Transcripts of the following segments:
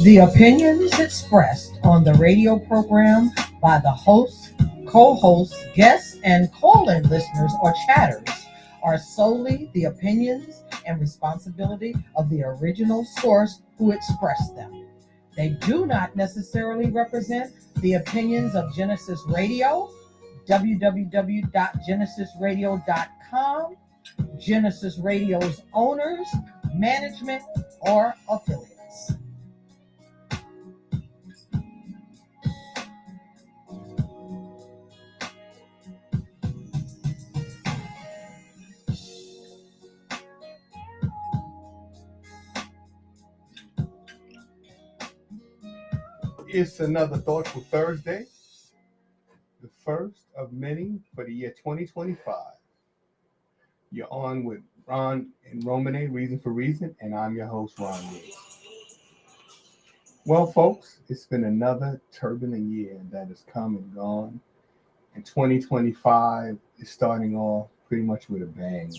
The opinions expressed on the radio program by the hosts, co hosts, guests, and call in listeners or chatters are solely the opinions and responsibility of the original source who expressed them. They do not necessarily represent the opinions of Genesis Radio, www.genesisradio.com, Genesis Radio's owners, management, or affiliates. It's another Thoughtful Thursday, the first of many for the year 2025. You're on with Ron and Romane, Reason for Reason, and I'm your host, Ron Yates. Well, folks, it's been another turbulent year that has come and gone, and 2025 is starting off pretty much with a bang.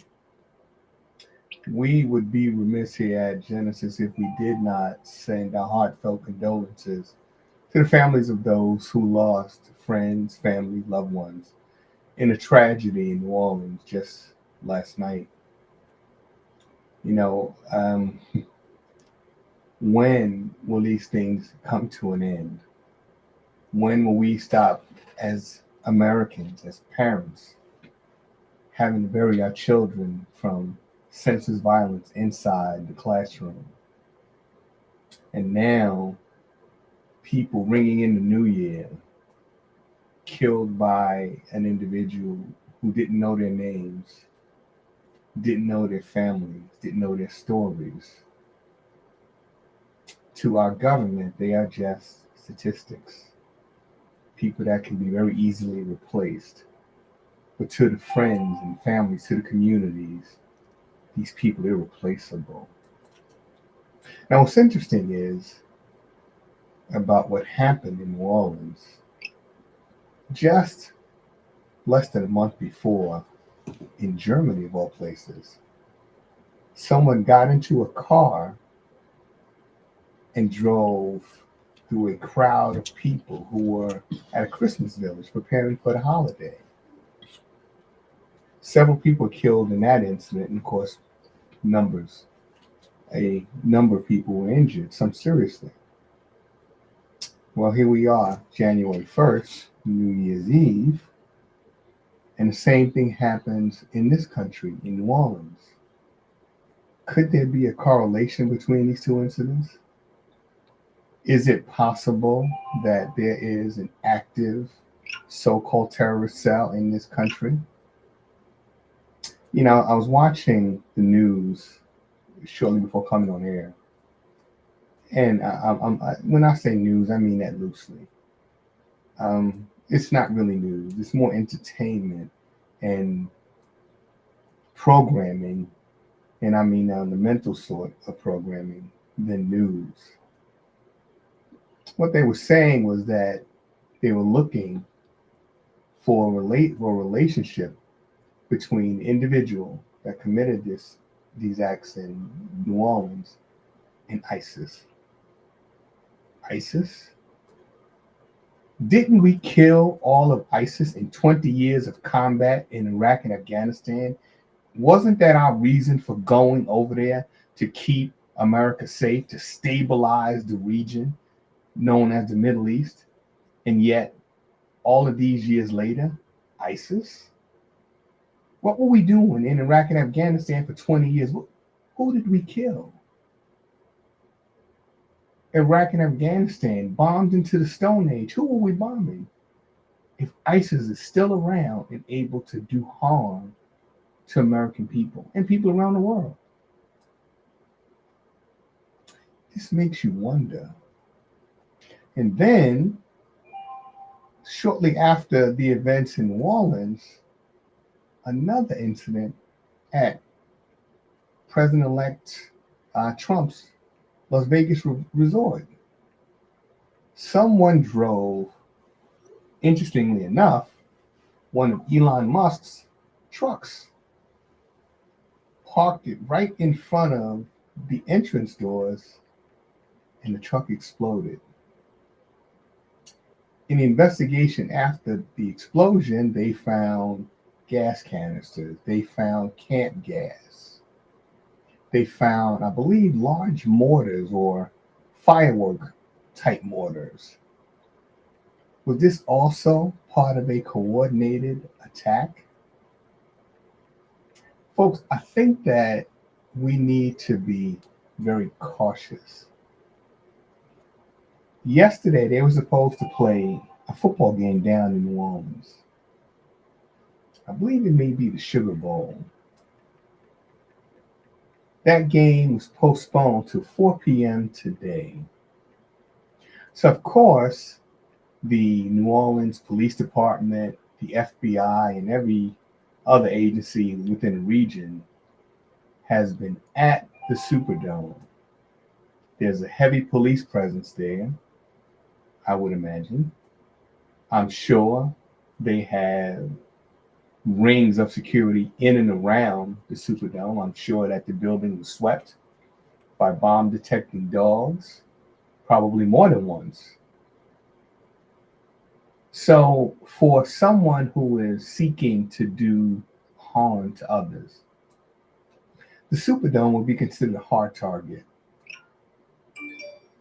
We would be remiss here at Genesis if we did not send our heartfelt condolences to the families of those who lost friends, family, loved ones in a tragedy in New Orleans just last night. You know, when will these things come to an end? When will we stop as Americans, as parents, having to bury our children from senseless violence inside the classroom? And now, people ringing in the new year, killed by an individual who didn't know their names, didn't know their families, didn't know their stories. To our government, they are just statistics, people that can be very easily replaced. But to the friends and families, to the communities, these people are irreplaceable. Now, what's interesting is about what happened in New Orleans just less than a month before, in Germany, of all places, someone got into a car and drove through a crowd of people who were at a Christmas village preparing for the holiday. Several people killed in that incident, and of course, a number of people were injured, some seriously. Well, here we are, January 1st, New Year's Eve, and the same thing happens in this country, in New Orleans. Could there be a correlation between these two incidents? Is it possible that there is an active so-called terrorist cell in this country? You know, I was watching the news shortly before coming on air, and when I say news, I mean that loosely. It's not really news. It's more entertainment and programming, and I mean the mental sort of programming than news. What they were saying was that they were looking for a relationship between the individual that committed these acts in New Orleans and ISIS. ISIS? Didn't we kill all of ISIS in 20 years of combat in Iraq and Afghanistan? Wasn't that our reason for going over there, to keep America safe, to stabilize the region known as the Middle East? And yet, all of these years later, ISIS? What were we doing in Iraq and Afghanistan for 20 years? Who did we kill? Iraq and Afghanistan, bombed into the Stone Age. Who were we bombing? If ISIS is still around and able to do harm to American people and people around the world, this makes you wonder. And then, shortly after the events in New Orleans, another incident at President-elect Trump's Las Vegas resort. Someone drove, interestingly enough, one of Elon Musk's trucks, parked it right in front of the entrance doors, and the truck exploded. In the investigation after the explosion, they found gas canisters, they found camp gas, they found, I believe, large mortars or firework type mortars. Was this also part of a coordinated attack? Folks, I think that we need to be very cautious. Yesterday, they were supposed to play a football game down in New Orleans. I believe it may be the Sugar Bowl. That game was postponed to 4 p.m. today. So, of course, the New Orleans Police Department, the FBI, and every other agency within the region has been at the Superdome. There's a heavy police presence there, I would imagine. I'm sure they have rings of security in and around the Superdome. I'm sure that the building was swept by bomb detecting dogs, probably more than once. So, for someone who is seeking to do harm to others, the Superdome would be considered a hard target.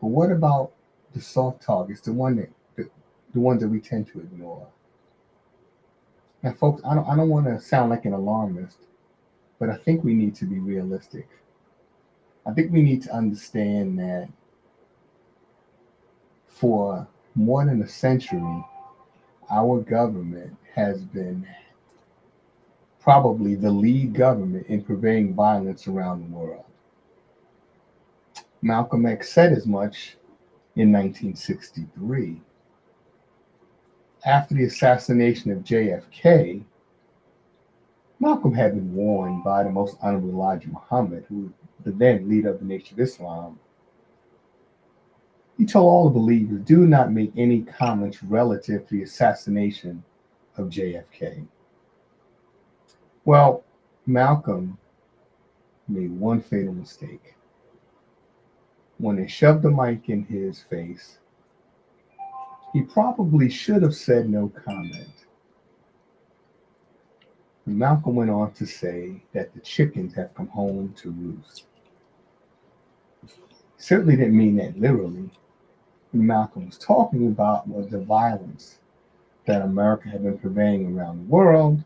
But what about the soft targets, the ones that we tend to ignore? Now, folks, I don't want to sound like an alarmist, but I think we need to be realistic. I think we need to understand that for more than a century, our government has been probably the lead government in preventing violence around the world. Malcolm X said as much in 1963. After the assassination of JFK, Malcolm had been warned by the Most Honorable Elijah Muhammad, who was the then leader of the Nation of Islam. He told all the believers, do not make any comments relative to the assassination of JFK. Well, Malcolm made one fatal mistake. When they shoved the mic in his face, he probably should have said no comment. But Malcolm went on to say that the chickens have come home to roost. Certainly didn't mean that literally. What Malcolm was talking about was the violence that America had been purveying around the world,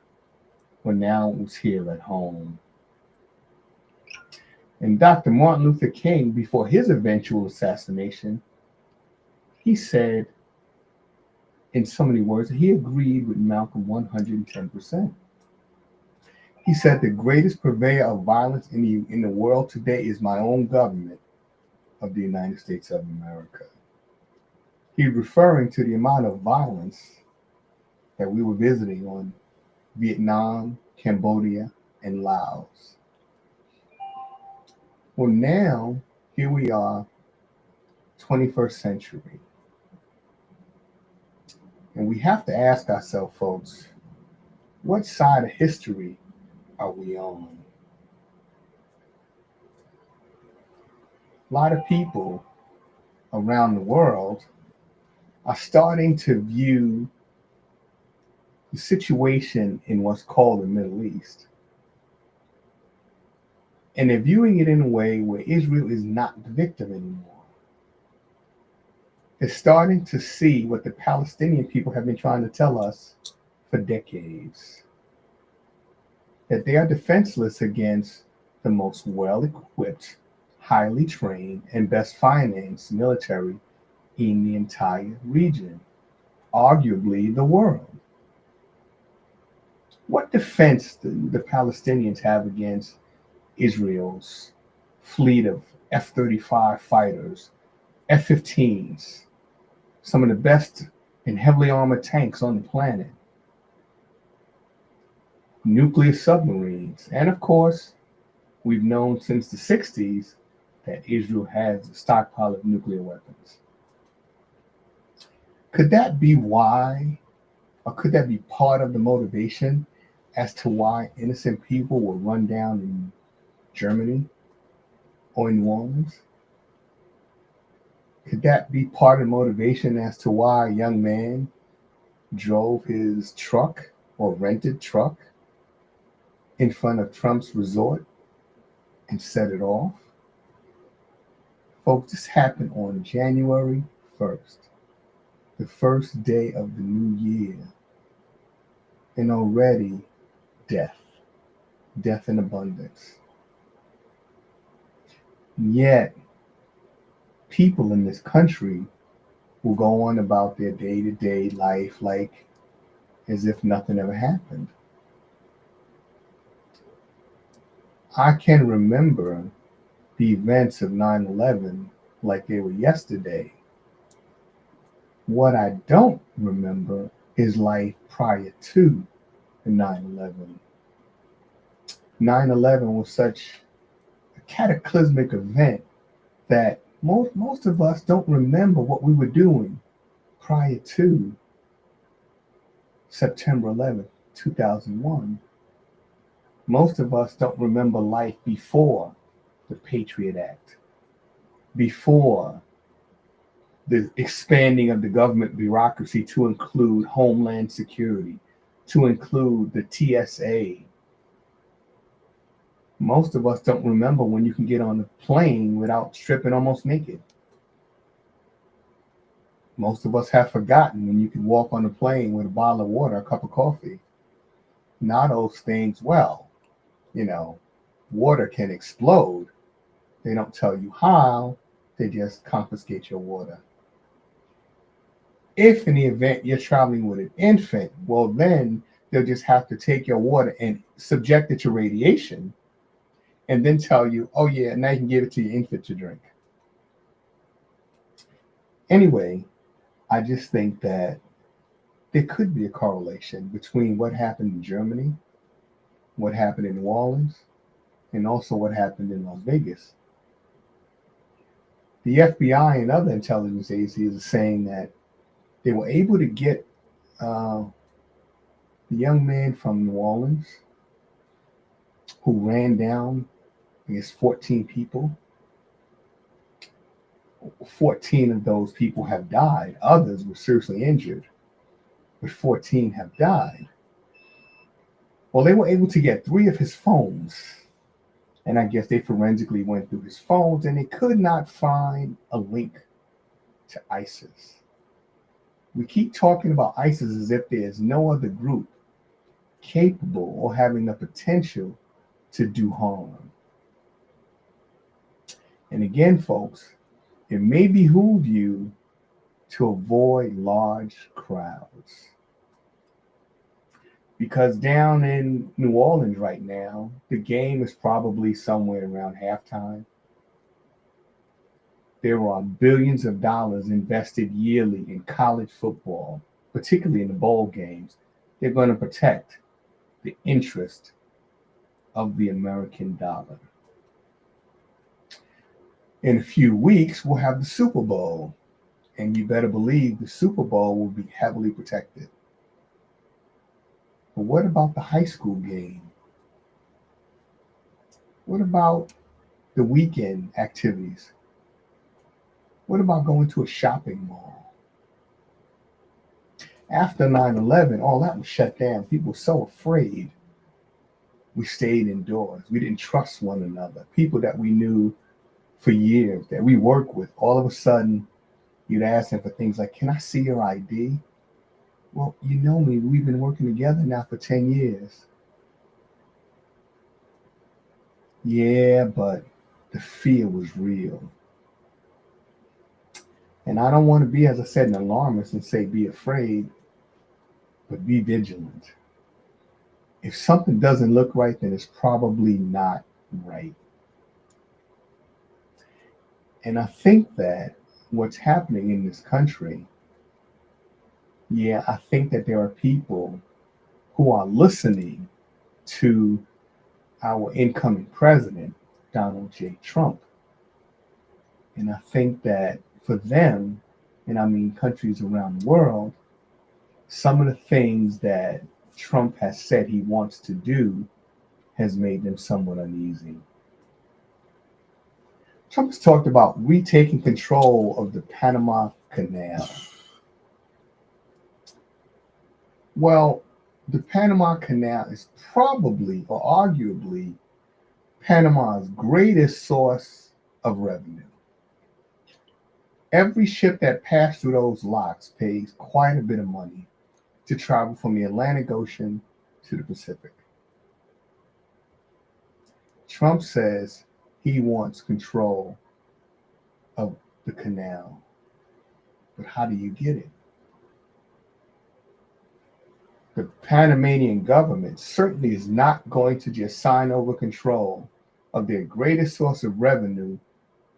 but now it was here at home. And Dr. Martin Luther King, before his eventual assassination, he said in so many words that he agreed with Malcolm 110%. He said the greatest purveyor of violence in the world today is my own government of the United States of America. He's referring to the amount of violence that we were visiting on Vietnam, Cambodia, and Laos. Well, now, here we are, 21st century. And we have to ask ourselves, folks, what side of history are we on? A lot of people around the world are starting to view the situation in what's called the Middle East. And they're viewing it in a way where Israel is not the victim anymore. They're starting to see what the Palestinian people have been trying to tell us for decades, that they are defenseless against the most well-equipped, highly trained, and best financed military in the entire region, arguably the world. What defense do the Palestinians have against Israel's fleet of F-35 fighters, F-15s, some of the best and heavily armored tanks on the planet, nuclear submarines, and of course, we've known since the 60s that Israel has a stockpile of nuclear weapons. Could that be why, or could that be part of the motivation as to why innocent people were run down in Germany or in New Orleans? Could that be part of motivation as to why a young man drove his truck or rented truck in front of Trump's resort and set it off? Folks, this happened on January 1st, the first day of the new year, and already death in abundance. Yet, people in this country will go on about their day to day life like as if nothing ever happened. I can remember the events of 9/11 like they were yesterday. What I don't remember is life prior to the 9/11. 9/11 was such a cataclysmic event that most of us don't remember what we were doing prior to September 11th, 2001. Most of us don't remember life before the Patriot Act, before the expanding of the government bureaucracy to include Homeland Security, to include the TSA. Most of us don't remember when you can get on a plane without stripping almost naked. Most of us have forgotten when you could walk on a plane with a bottle of water, a cup of coffee. Now those things, well, you know, water can explode. They don't tell you how, they just confiscate your water. If in the event you're traveling with an infant, well, then they'll just have to take your water and subject it to radiation and then tell you, oh, yeah, now you can give it to your infant to drink. Anyway, I just think that there could be a correlation between what happened in Germany, what happened in New Orleans, and also what happened in Las Vegas. The FBI and other intelligence agencies are saying that they were able to get the young man from New Orleans who ran down, I guess, 14 people. 14 of those people have died. Others were seriously injured, but 14 have died. Well, they were able to get 3 of his phones, and I guess they forensically went through his phones, and they could not find a link to ISIS. We keep talking about ISIS as if there is no other group capable or having the potential to do harm. And again, folks, it may behoove you to avoid large crowds. Because down in New Orleans right now, the game is probably somewhere around halftime. There are billions of dollars invested yearly in college football, particularly in the bowl games. They're going to protect the interest of the American dollar. In a few weeks, we'll have the Super Bowl, and you better believe the Super Bowl will be heavily protected. But what about the high school game? What about the weekend activities? What about going to a shopping mall? After 9/11, all that was shut down. People were so afraid. We stayed indoors. We didn't trust one another. People that we knew for years, that we worked with, all of a sudden, you'd ask them for things like, can I see your ID? Well, you know me. We've been working together now for 10 years. Yeah, but the fear was real. And I don't want to be, as I said, an alarmist and say be afraid, but be vigilant. If something doesn't look right, then it's probably not right. And I think that what's happening in this country, yeah, I think that there are people who are listening to our incoming president, Donald J. Trump. And I think that for them, and I mean countries around the world, some of the things that Trump has said he wants to do has made them somewhat uneasy. Trump has talked about retaking control of the Panama Canal. Well, the Panama Canal is probably or arguably Panama's greatest source of revenue. Every ship that passed through those locks pays quite a bit of money to travel from the Atlantic Ocean to the Pacific. Trump says he wants control of the canal. But how do you get it? The Panamanian government certainly is not going to just sign over control of their greatest source of revenue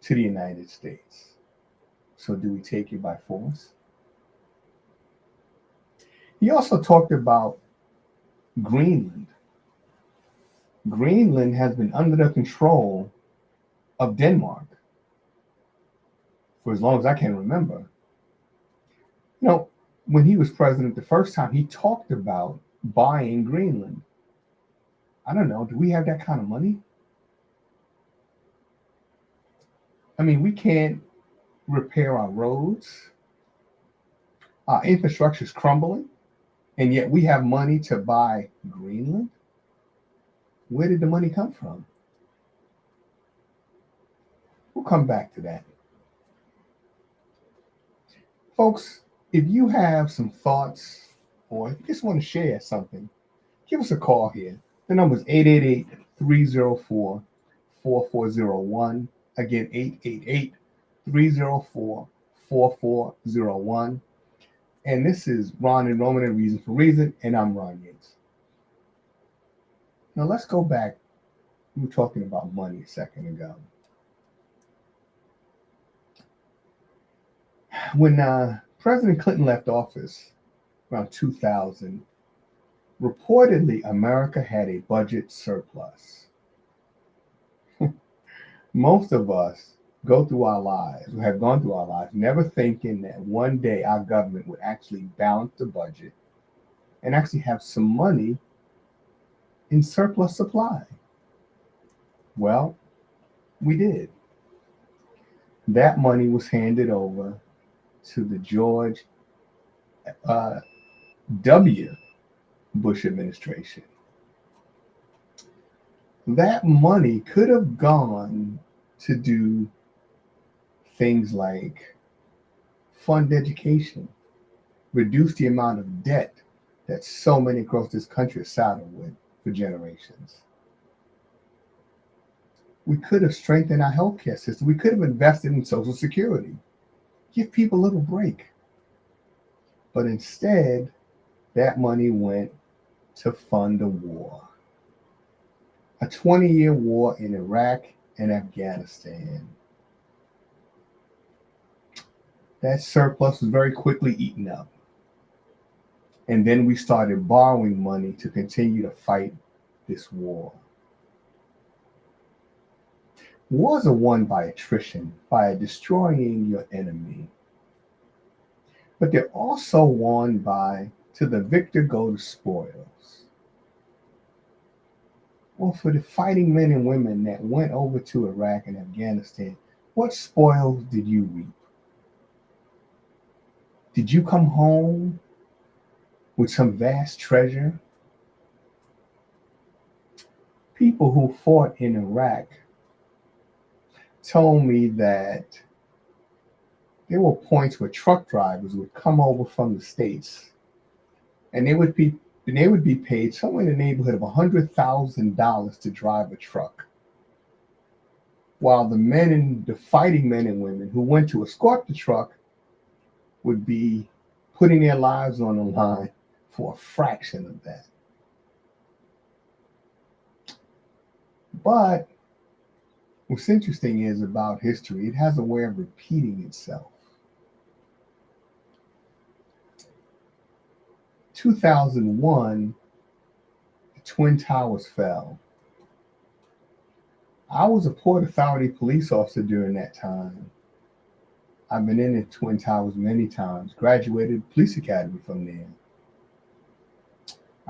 to the United States. So do we take it by force? He also talked about Greenland. Greenland has been under the control of Denmark for as long as I can remember. You know, when he was president the first time, he talked about buying Greenland. I don't know, do we have that kind of money? I mean, we can't repair our roads. Our infrastructure is crumbling, and yet we have money to buy Greenland? Where did the money come from? We'll come back to that. Folks, if you have some thoughts or if you just want to share something, give us a call here. The number is 888-304-4401. Again, 888-304-4401. And this is Ron and Roman and Reason for Reason, and I'm Ron Yates. Now let's go back. We were talking about money a second ago. When President Clinton left office around 2000, reportedly America had a budget surplus. Most of us go through our lives, or have gone through our lives, never thinking that one day our government would actually balance the budget and actually have some money in surplus supply. Well, we did. That money was handed over to the George W. Bush administration. That money could have gone to do things like fund education, reduce the amount of debt that so many across this country are saddled with for generations. We could have strengthened our healthcare system. We could have invested in Social Security, give people a little break. But instead, that money went to fund a war. A 20-year war in Iraq and Afghanistan. That surplus was very quickly eaten up. And then we started borrowing money to continue to fight this war. Wars are won by attrition, by destroying your enemy. But they're also won by to the victor go the spoils. Well, for the fighting men and women that went over to Iraq and Afghanistan, what spoils did you reap? Did you come home with some vast treasure? People who fought in Iraq told me that there were points where truck drivers would come over from the States and they would be paid somewhere in the neighborhood of $100,000 to drive a truck. While the fighting men and women who went to escort the truck would be putting their lives on the line for a fraction of that. But what's interesting is about history, it has a way of repeating itself. 2001, the Twin Towers fell. I was a Port Authority police officer during that time. I've been in the Twin Towers many times, graduated police academy from there.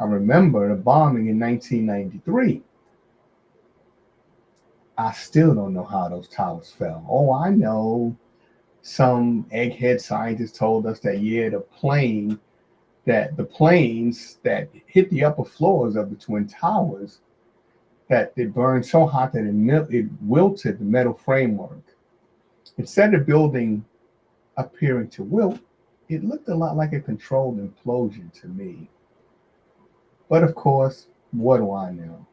I remember the bombing in 1993. I still don't know how those towers fell. Oh, I know some egghead scientist told us that, yeah, the planes that hit the upper floors of the Twin Towers, that they burned so hot that it wilted the metal framework. Instead of building appearing to wilt, it looked a lot like a controlled implosion to me. But of course, what do I know?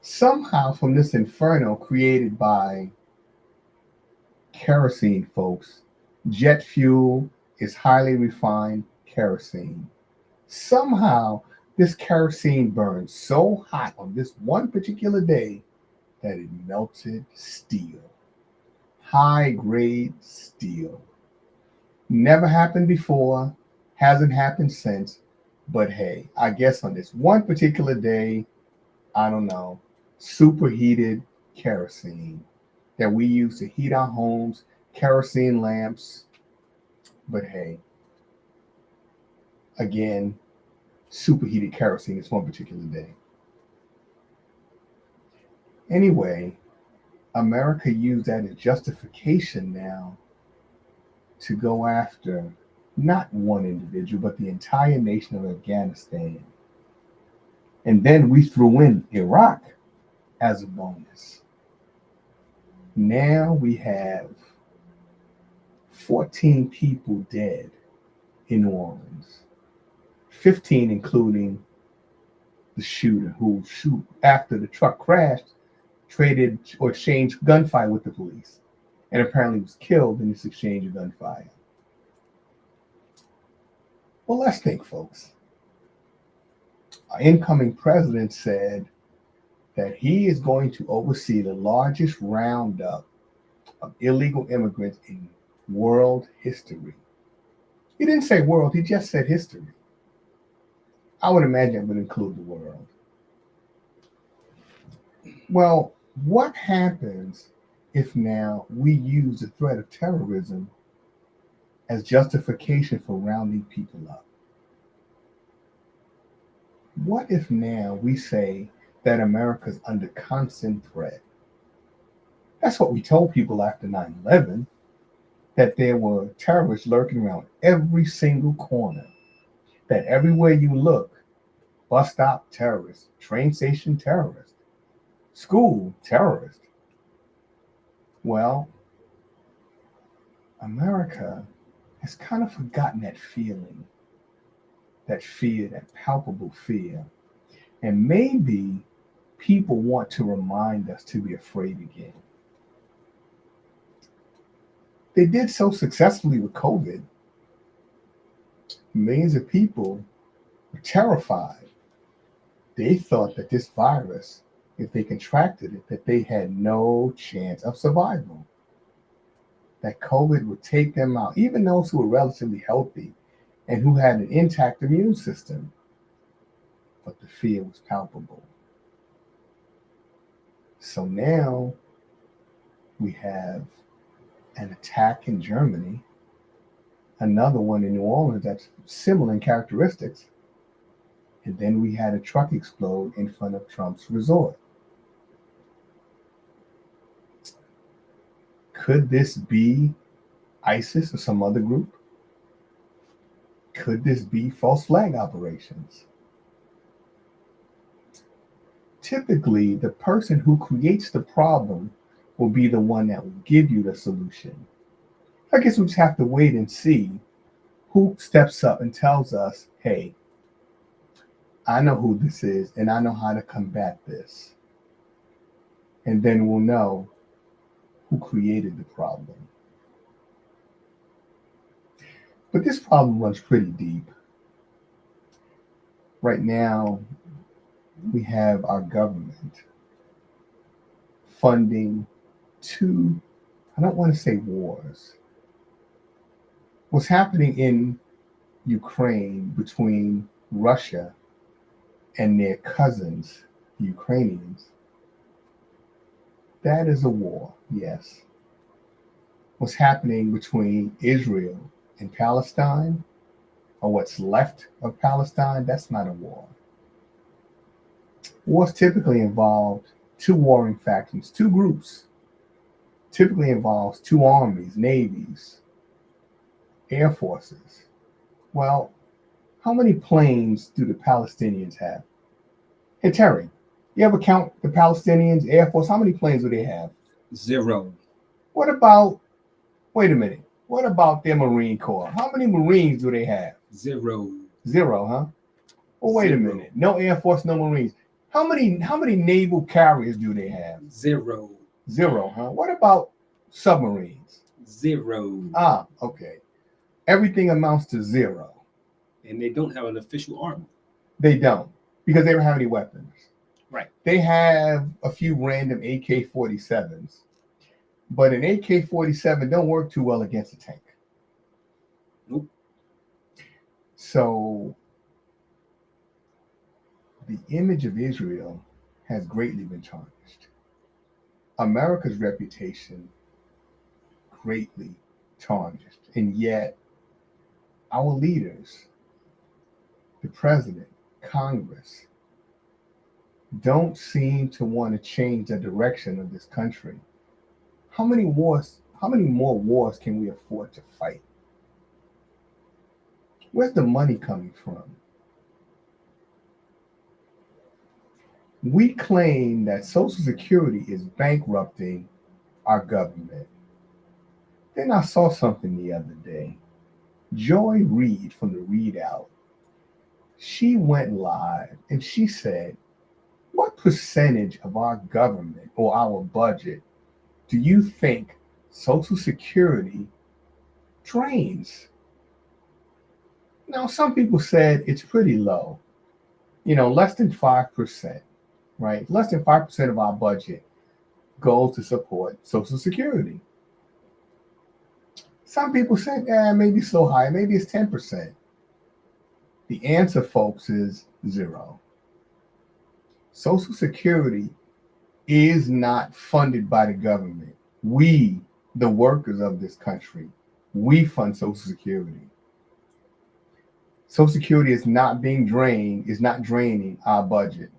Somehow, from this inferno created by kerosene, folks, jet fuel is highly refined kerosene. Somehow, this kerosene burned so hot on this one particular day that it melted steel. High grade steel. Never happened before, hasn't happened since, but hey, I guess on this one particular day, I don't know, superheated kerosene that we use to heat our homes, kerosene lamps. But hey, again, superheated kerosene is one particular day. Anyway, America used that as justification now to go after not one individual, but the entire nation of Afghanistan. And then we threw in Iraq as a bonus. Now we have 14 people dead in New Orleans, 15 including the shooter who shoot after the truck crashed, traded or exchanged gunfire with the police, and apparently was killed in this exchange of gunfire. Well, let's think, folks. Our incoming president said that he is going to oversee the largest roundup of illegal immigrants in world history. He didn't say world, he just said history. I would imagine it would include the world. Well, what happens if now we use the threat of terrorism as justification for rounding people up? What if now we say that America's under constant threat? That's what we told people after 9/11, that there were terrorists lurking around every single corner, that everywhere you look, bus stop terrorist, train station terrorist, school terrorist. Well, America has kind of forgotten that feeling, that fear, that palpable fear. And maybe people want to remind us to be afraid again. They did so successfully with COVID. Millions of people were terrified. They thought that this virus, if they contracted it, that they had no chance of survival, that COVID would take them out, even those who were relatively healthy and who had an intact immune system. But the fear was palpable. So now we have an attack in Germany, another one in New Orleans that's similar in characteristics, and then we had a truck explode in front of Trump's resort. Could this be ISIS or some other group? Could this be false flag operations? Typically, the person who creates the problem will be the one that will give you the solution. I guess we just have to wait and see who steps up and tells us, hey, I know who this is and I know how to combat this. And then we'll know who created the problem. But this problem runs pretty deep. Right now, we have our government funding two, I don't want to say wars. What's happening in Ukraine between Russia and their cousins, the Ukrainians, that is a war, yes. What's happening between Israel and Palestine, or what's left of Palestine, that's not a war. Wars typically involved two warring factions, two groups. Typically involves two armies, navies, air forces. Well, how many planes do the Palestinians have? Hey Terry, you ever count the Palestinians Air Force? How many planes do they have? Zero. What about, wait a minute, what about their Marine Corps? How many Marines do they have? Zero. Zero, huh? Well, wait a Zero. minute. No Air Force, no Marines. How many naval carriers do they have? Zero. Zero, huh? What about submarines? Zero. Ah, okay. Everything amounts to zero. And they don't have an official army. They don't, because they don't have any weapons. Right. They have a few random AK-47s, but an AK-47 don't work too well against a tank. Nope. So the image of Israel has greatly been tarnished. America's reputation greatly tarnished. And yet our leaders, the president, Congress, don't seem to want to change the direction of this country. How many more wars can we afford to fight? Where's the money coming from? We claim that Social Security is bankrupting our government. Then I saw something the other day. Joy Reid from the Readout, she went live and she said, what percentage of our government or our budget do you think Social Security drains? Now, some people said it's pretty low, less than 5%, right? Less than 5% of our budget goes to support Social Security. Some people said, maybe it's so high, maybe it's 10%. The answer, folks, is zero. Social Security is not funded by the government. We, the workers of this country, we fund Social Security. Social Security is not draining our budget.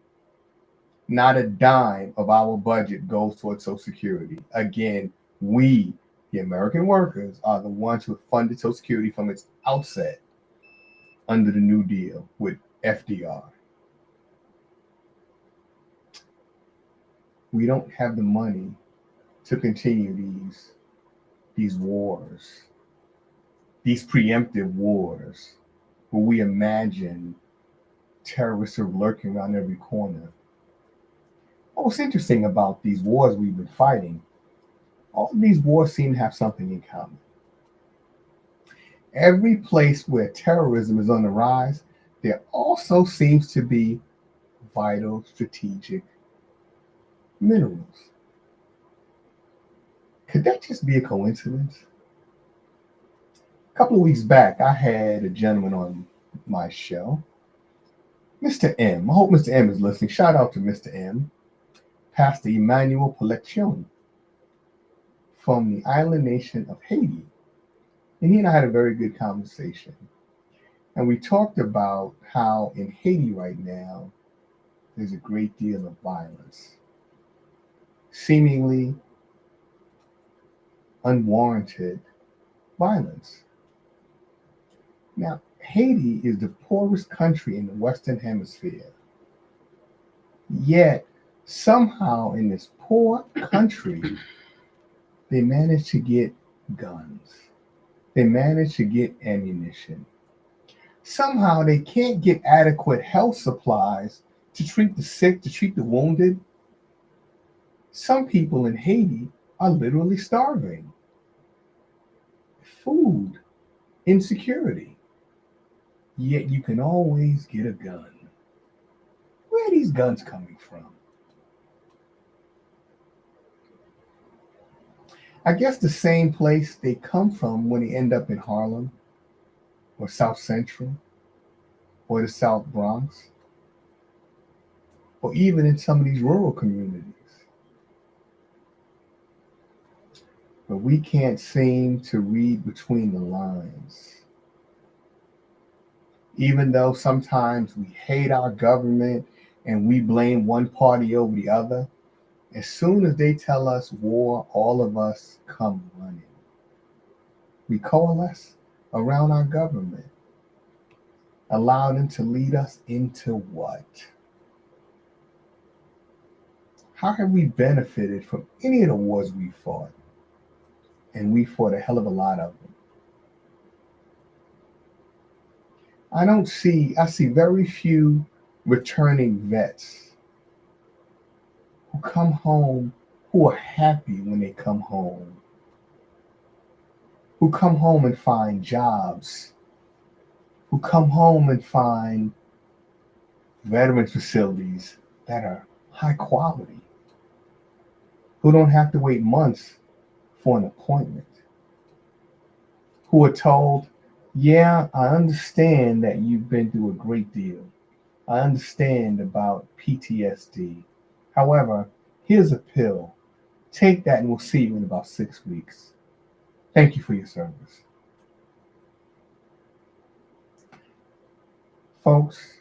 Not a dime of our budget goes towards Social Security. Again, we, the American workers, are the ones who funded Social Security from its outset under the New Deal with FDR. We don't have the money to continue these wars, these preemptive wars, where we imagine terrorists are lurking around every corner. What's interesting about these wars we've been fighting, all of these wars seem to have something in common. Every place where terrorism is on the rise, there also seems to be vital strategic minerals. Could that just be a coincidence? A couple of weeks back, I had a gentleman on my show, Mr. M. I hope Mr. M is listening. Shout out to Mr. M, Pastor Emmanuel Poleccion from the island nation of Haiti. And he and I had a very good conversation. And we talked about how in Haiti right now, there's a great deal of violence, seemingly unwarranted violence. Now, Haiti is the poorest country in the Western Hemisphere. Yet, somehow in this poor country, they managed to get guns. They managed to get ammunition. Somehow they can't get adequate health supplies to treat the sick, to treat the wounded. Some people in Haiti are literally starving. Food insecurity. Yet you can always get a gun. Where are these guns coming from? I guess the same place they come from when they end up in Harlem or South Central or the South Bronx or even in some of these rural communities. But we can't seem to read between the lines. Even though sometimes we hate our government and we blame one party over the other, as soon as they tell us war, all of us come running. We coalesce around our government, allow them to lead us into what? How have we benefited from any of the wars we fought? And we fought a hell of a lot of them. I see very few returning vets who come home, who are happy when they come home, who come home and find jobs, who come home and find veteran facilities that are high quality, who don't have to wait months for an appointment, who are told, yeah, I understand that you've been through a great deal. I understand about PTSD. However, here's a pill. Take that and we'll see you in about 6 weeks. Thank you for your service. Folks,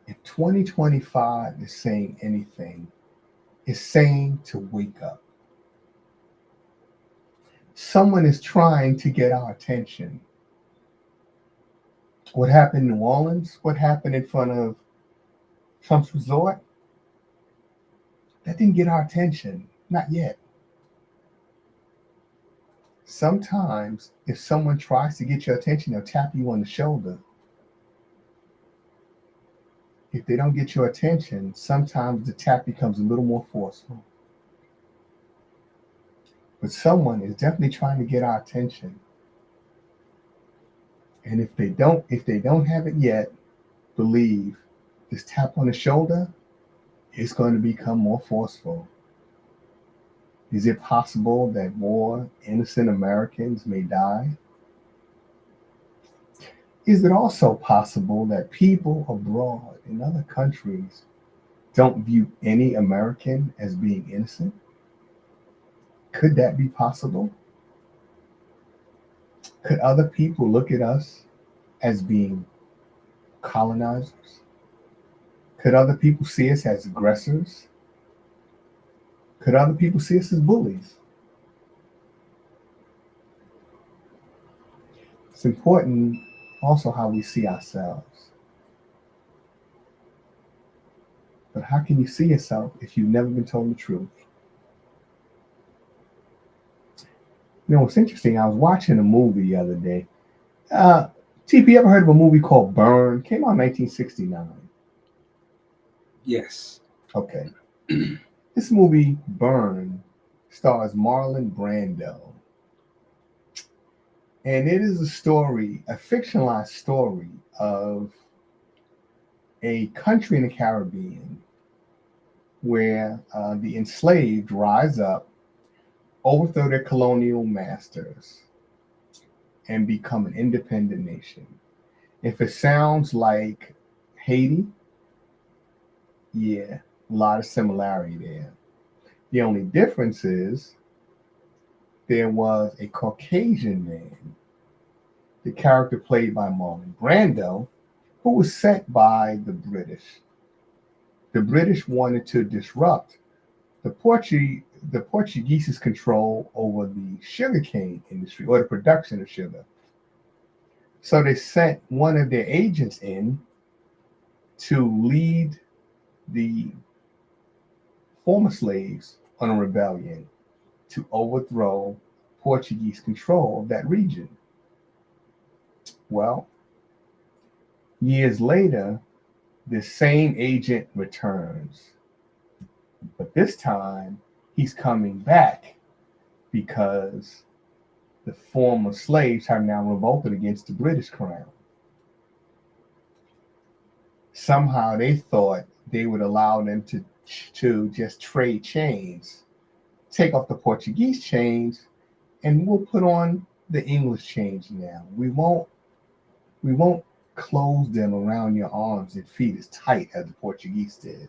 if 2025 is saying anything, it's saying to wake up. Someone is trying to get our attention. What happened in New Orleans? What happened in front of Trump's resort? That didn't get our attention. Not yet. Sometimes, if someone tries to get your attention, they'll tap you on the shoulder. If they don't get your attention, sometimes the tap becomes a little more forceful. But someone is definitely trying to get our attention. And if they don't have it yet, believe this tap on the shoulder is going to become more forceful. Is it possible that more innocent Americans may die? Is it also possible that people abroad in other countries don't view any American as being innocent? Could that be possible? Could other people look at us as being colonizers? Could other people see us as aggressors? Could other people see us as bullies? It's important also how we see ourselves. But how can you see yourself if you've never been told the truth? You know, what's interesting, I was watching a movie the other day. TP, ever heard of a movie called Burn? Came out in 1969. Yes. Okay. This movie, Burn, stars Marlon Brando. And it is a story, a fictionalized story of a country in the Caribbean where the enslaved rise up, overthrow their colonial masters, and become an independent nation. If it sounds like Haiti, yeah, a lot of similarity there. The only difference is there was a Caucasian man, the character played by Marlon Brando, who was sent by the British. The British wanted to disrupt the Portuguese's control over the sugarcane industry or the production of sugar. So they sent one of their agents in to lead the former slaves on a rebellion to overthrow Portuguese control of that region. Well, years later, the same agent returns, but this time he's coming back because the former slaves have now revolted against the British crown. Somehow they thought they would allow them to just trade chains, take off the Portuguese chains, and we'll put on the English chains now. We won't close them around your arms and feet as tight as the Portuguese did.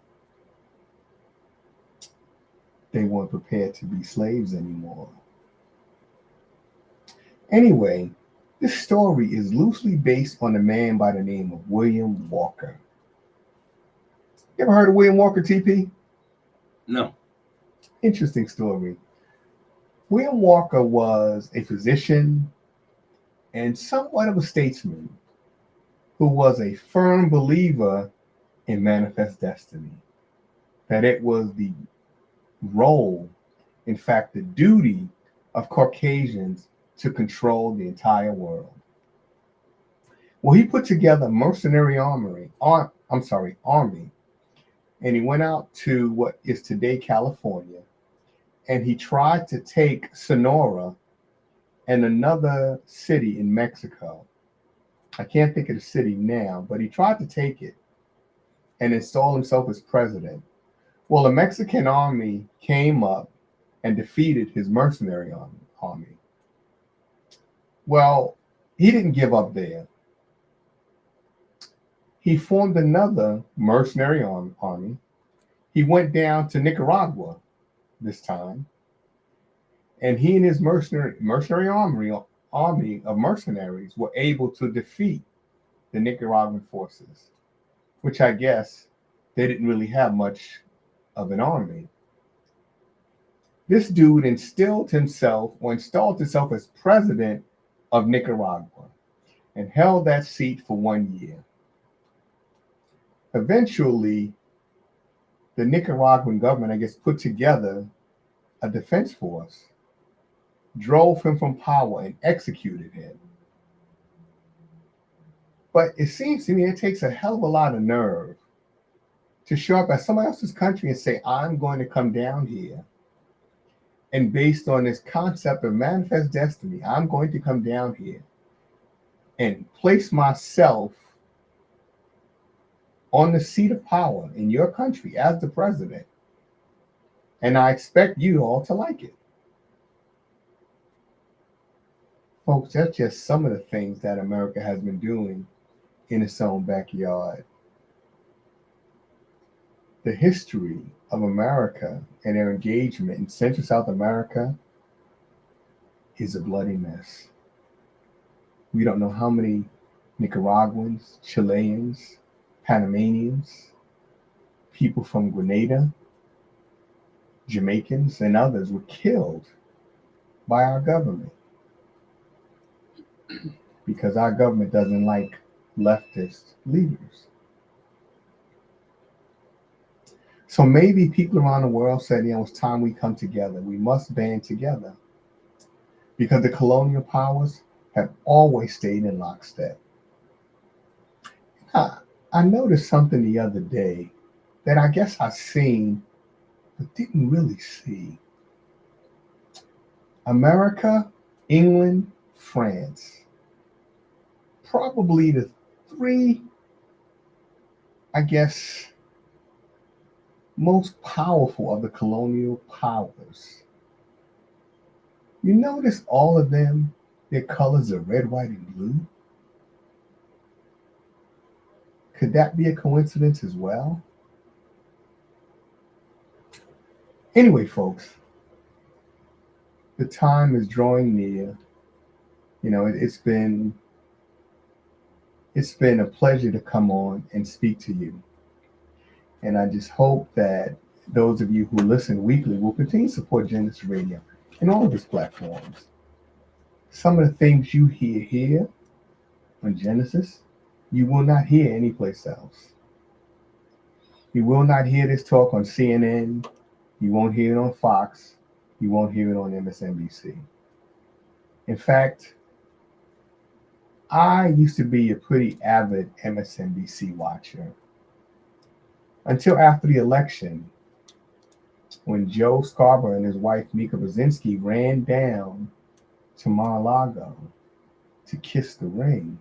They weren't prepared to be slaves anymore. Anyway, this story is loosely based on a man by the name of William Walker. You ever heard of William Walker TP? No. Interesting story. William Walker was a physician and somewhat of a statesman who was a firm believer in manifest destiny, that it was the role, in fact, the duty of Caucasians to control the entire world. Well, he put together a mercenary army, and he went out to what is today California, and he tried to take Sonora and another city in Mexico. I can't think of the city now, but he tried to take it and install himself as president. Well, the Mexican army came up and defeated his mercenary army. Well, he didn't give up there. He formed another mercenary army. He went down to Nicaragua this time, and he and his mercenary army of mercenaries were able to defeat the Nicaraguan forces, which I guess they didn't really have much of an army. This dude installed himself as president of Nicaragua and held that seat for 1 year. Eventually, the Nicaraguan government, I guess, put together a defense force, drove him from power, and executed him. But it seems to me it takes a hell of a lot of nerve to show up at somebody else's country and say, I'm going to come down here. And based on this concept of manifest destiny, I'm going to come down here and place myself on the seat of power in your country as the president. And I expect you all to like it. Folks, that's just some of the things that America has been doing in its own backyard. The history of America and their engagement in Central South America is a bloody mess. We don't know how many Nicaraguans, Chileans, Panamanians, people from Grenada, Jamaicans, and others were killed by our government because our government doesn't like leftist leaders. So maybe people around the world said, it's time we come together. We must band together because the colonial powers have always stayed in lockstep. I noticed something the other day that I guess I seen, but didn't really see. America, England, France, probably the three, I guess, most powerful of the colonial powers. You notice all of them, their colors are red, white, and blue? Could that be a coincidence as well? Anyway, folks, the time is drawing near. It's been a pleasure to come on and speak to you. And I just hope that those of you who listen weekly will continue to support Genesis Radio and all of its platforms. Some of the things you hear here on Genesis, you will not hear anyplace else. You will not hear this talk on CNN. You won't hear it on Fox. You won't hear it on MSNBC. In fact, I used to be a pretty avid MSNBC watcher until after the election, when Joe Scarborough and his wife Mika Brzezinski ran down to Mar-a-Lago to kiss the ring.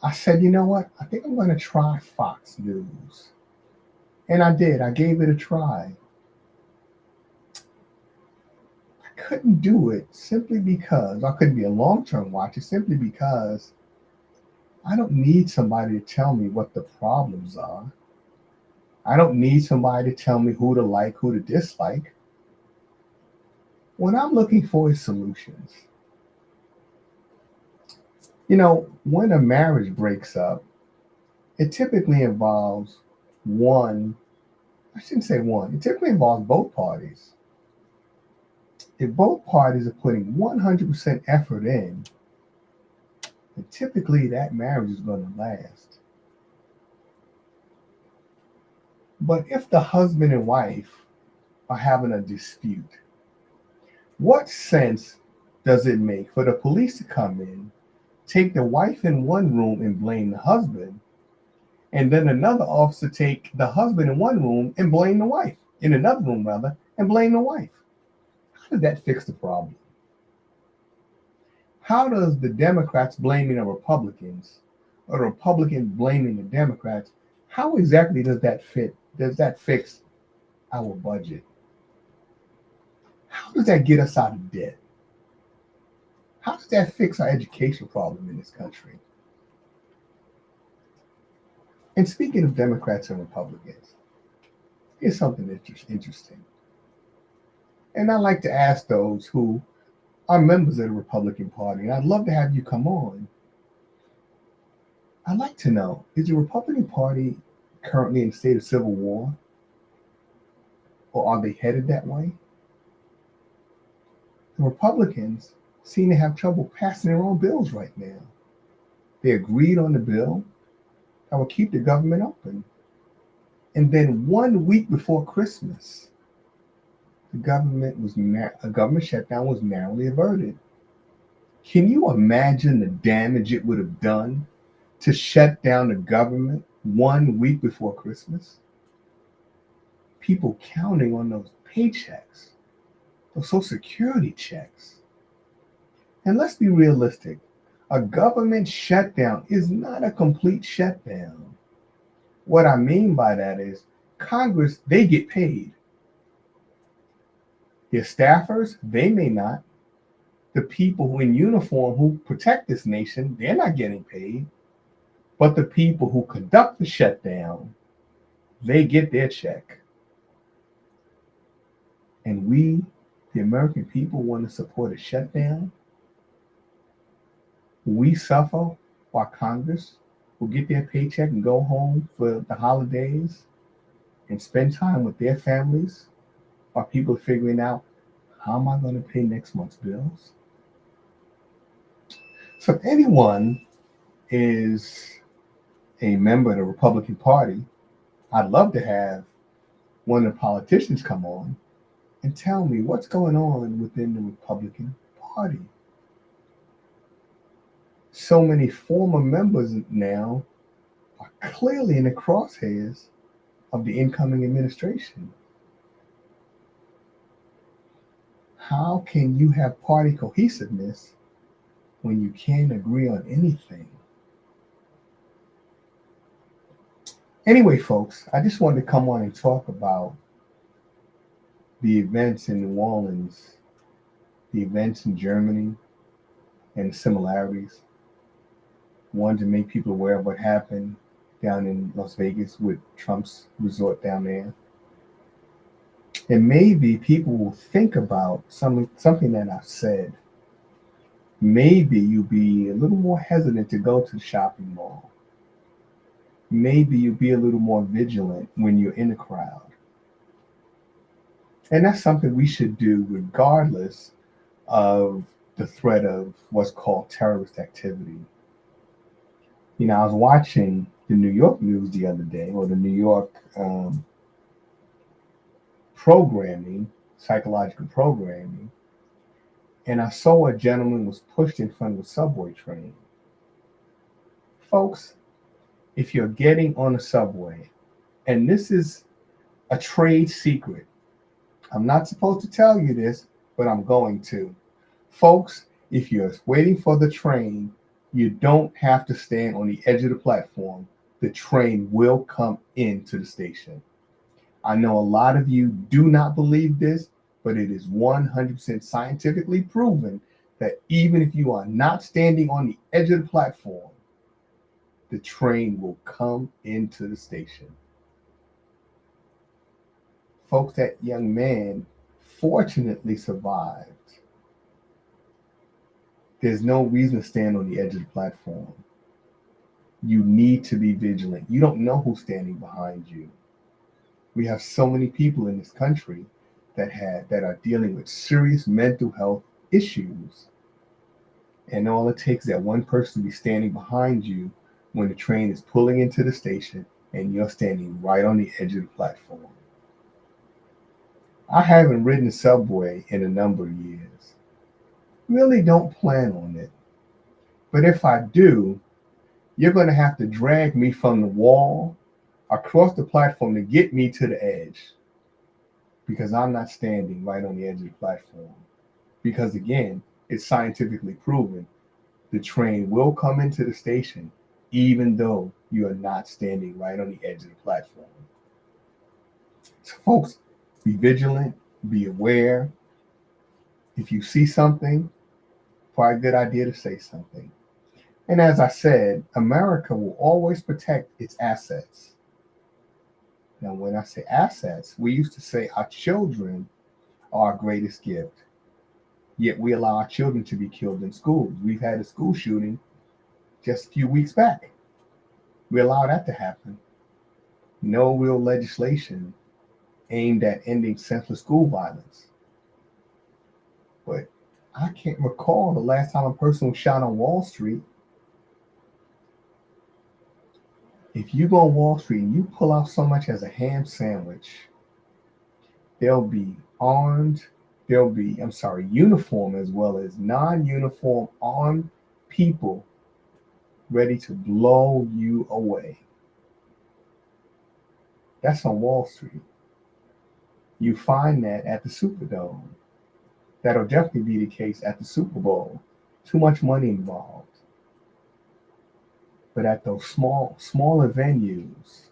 I said, you know what? I think I'm going to try Fox News. And I did. I gave it a try. I couldn't do it simply because I couldn't be a long-term watcher, simply because I don't need somebody to tell me what the problems are. I don't need somebody to tell me who to like, who to dislike. What I'm looking for is solutions. When a marriage breaks up, it typically involves one, I shouldn't say one, it typically involves both parties. If both parties are putting 100% effort in, then typically that marriage is going to last. But if the husband and wife are having a dispute, what sense does it make for the police to come in, take the wife in one room and blame the husband, and then another officer take the husband in one room and blame the wife, in another room rather, and blame the wife? How does that fix the problem? How does the Democrats blaming the Republicans, or the Republicans blaming the Democrats, how exactly does that fit? Does that fix our budget? How does that get us out of debt? How does that fix our education problem in this country? And speaking of Democrats and Republicans, here's something interesting. And I like to ask those who are members of the Republican Party, and I'd love to have you come on. I'd like to know, is the Republican Party currently in a state of civil war? Or are they headed that way? The Republicans seem to have trouble passing their own bills right now. They agreed on the bill that will keep the government open. And then 1 week before Christmas, a government shutdown was narrowly averted. Can you imagine the damage it would have done to shut down the government 1 week before Christmas? People counting on those paychecks, those Social Security checks. And let's be realistic. A government shutdown is not a complete shutdown. What I mean by that is Congress, they get paid. Their staffers, they may not. The people who in uniform who protect this nation, they're not getting paid. But the people who conduct the shutdown, they get their check. And we, the American people, want to support a shutdown. We suffer while Congress will get their paycheck and go home for the holidays and spend time with their families while people are figuring out, how am I going to pay next month's bills? So if anyone is a member of the Republican Party, I'd love to have one of the politicians come on and tell me what's going on within the Republican Party. So many former members now are clearly in the crosshairs of the incoming administration. How can you have party cohesiveness when you can't agree on anything? Anyway, folks, I just wanted to come on and talk about the events in New Orleans, the events in Germany, and the similarities. Wanted to make people aware of what happened down in Las Vegas with Trump's resort down there. And maybe people will think about something that I've said. Maybe you'll be a little more hesitant to go to the shopping mall. Maybe you'll be a little more vigilant when you're in a crowd. And that's something we should do regardless of the threat of what's called terrorist activity. You know, I was watching the New York news the other day, or the New York programming, psychological programming, and I saw a gentleman was pushed in front of a subway train. Folks, if you're getting on a subway, and this is a trade secret, I'm not supposed to tell you this, but I'm going to. Folks, if you're waiting for the train, you don't have to stand on the edge of the platform. The train will come into the station. I know a lot of you do not believe this, but it is 100% scientifically proven that even if you are not standing on the edge of the platform, the train will come into the station. Folks, that young man fortunately survived. There's no reason to stand on the edge of the platform. You need to be vigilant. You don't know who's standing behind you. We have so many people in this country that are dealing with serious mental health issues. And all it takes is that one person to be standing behind you when the train is pulling into the station and you're standing right on the edge of the platform. I haven't ridden the subway in a number of years. Really don't plan on it. But if I do, you're going to have to drag me from the wall across the platform to get me to the edge, because I'm not standing right on the edge of the platform. Because again, it's scientifically proven the train will come into the station even though you are not standing right on the edge of the platform. So folks, be vigilant, be aware. If you see something, probably a good idea to say something. And as I said, America will always protect its assets. Now, when I say assets, we used to say our children are our greatest gift. Yet we allow our children to be killed in schools. We've had a school shooting just a few weeks back. We allow that to happen. No real legislation aimed at ending senseless school violence. But I can't recall the last time a person was shot on Wall Street. If you go on Wall Street and you pull out so much as a ham sandwich, there'll be uniform as well as non-uniform armed people ready to blow you away. That's on Wall Street. You find that at the Superdome. That'll definitely be the case at the Super Bowl. Too much money involved. But at those smaller venues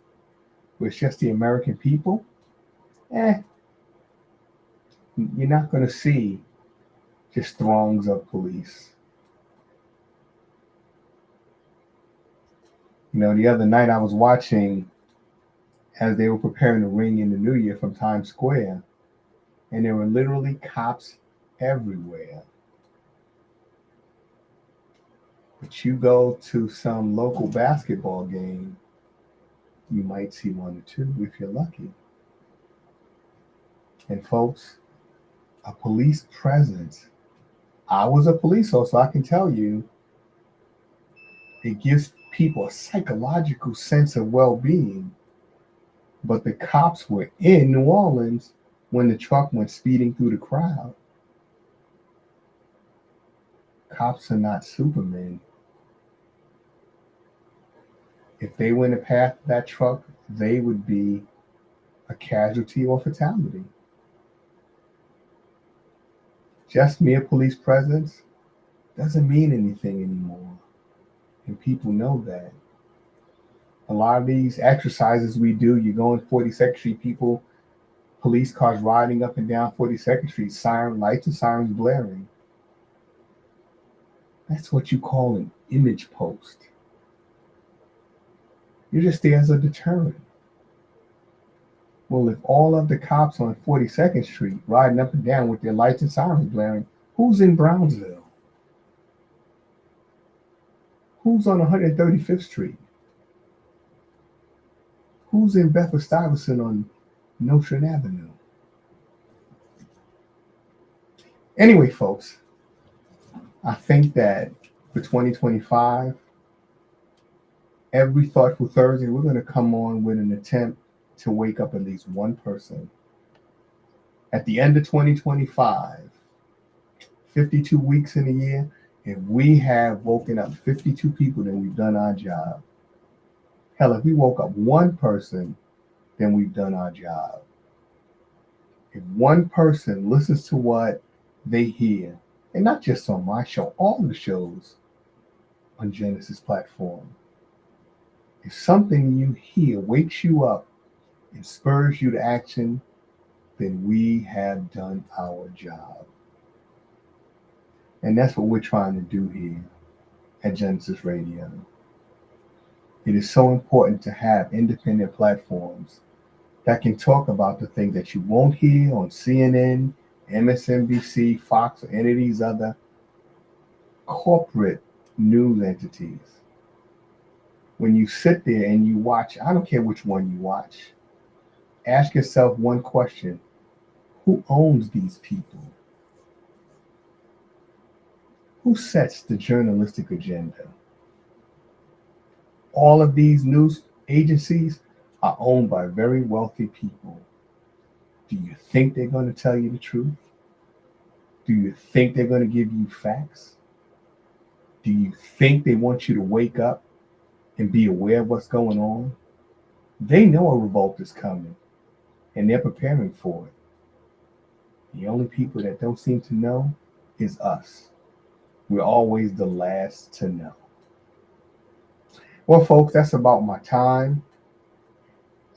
where it's just the American people, you're not going to see just throngs of police. You know, the other night I was watching as they were preparing to ring in the new year from Times Square, and there were literally cops everywhere. But you go to some local basketball game, you might see one or two if you're lucky. And folks, a police presence. I was a police officer, so I can tell you, it gives people a psychological sense of well-being. But the cops were in New Orleans when the truck went speeding through the crowd. Cops are not supermen. If they went in the path of that truck, they would be a casualty or fatality. Just mere police presence doesn't mean anything anymore. And people know that. A lot of these exercises we do, you go on 42nd Street, police cars riding up and down 42nd Street, siren lights and sirens blaring. That's what you call an image post. You're just there as a deterrent. Well, if all of the cops on 42nd Street riding up and down with their lights and sirens blaring, who's in Brownsville? Who's on 135th Street? Who's in Bedford-Stuyvesant on Nostrand Avenue? Anyway, folks, I think that for 2025, every Thoughtful Thursday, we're going to come on with an attempt to wake up at least one person. At the end of 2025, 52 weeks in a year, if we have woken up 52 people, then we've done our job. Hell, if we woke up one person, then we've done our job. If one person listens to what they hear, and not just on my show, all the shows on Genesis platform, if something you hear wakes you up and spurs you to action, then we have done our job. And that's what we're trying to do here at Genesis Radio. It is so important to have independent platforms that can talk about the things that you won't hear on CNN, MSNBC, Fox, or any of these other corporate news entities. when you sit there and you watch, I don't care which one you watch, ask yourself one question: who owns these people? Who sets the journalistic agenda? All of these news agencies are owned by very wealthy people. Do you think they're going to tell you the truth? Do you think they're going to give you facts? Do you think they want you to wake up and be aware of what's going on? They know a revolt is coming and they're preparing for it. The only people that don't seem to know is us. We're always the last to know. Well, folks, that's about my time.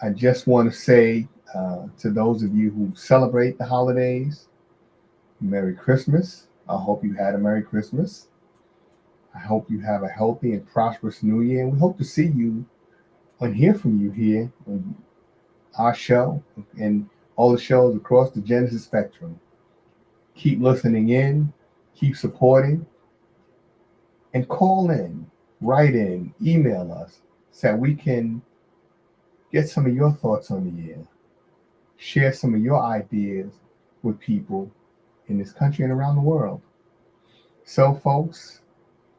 I just want to say to those of you who celebrate the holidays, Merry Christmas. I hope you had a Merry Christmas. I hope you have a healthy and prosperous New Year. And we hope to see you and hear from you here on our show and all the shows across the Genesis spectrum. Keep listening in, keep supporting, and call in, write in, email us so that we can get some of your thoughts on the air, share some of your ideas with people in this country and around the world. So, folks,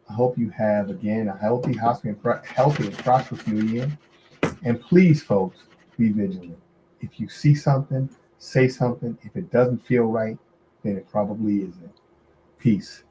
I hope you have, again, a healthy and prosperous New Year. And please, folks, be vigilant. If you see something, say something. If it doesn't feel right, then it probably isn't. Peace.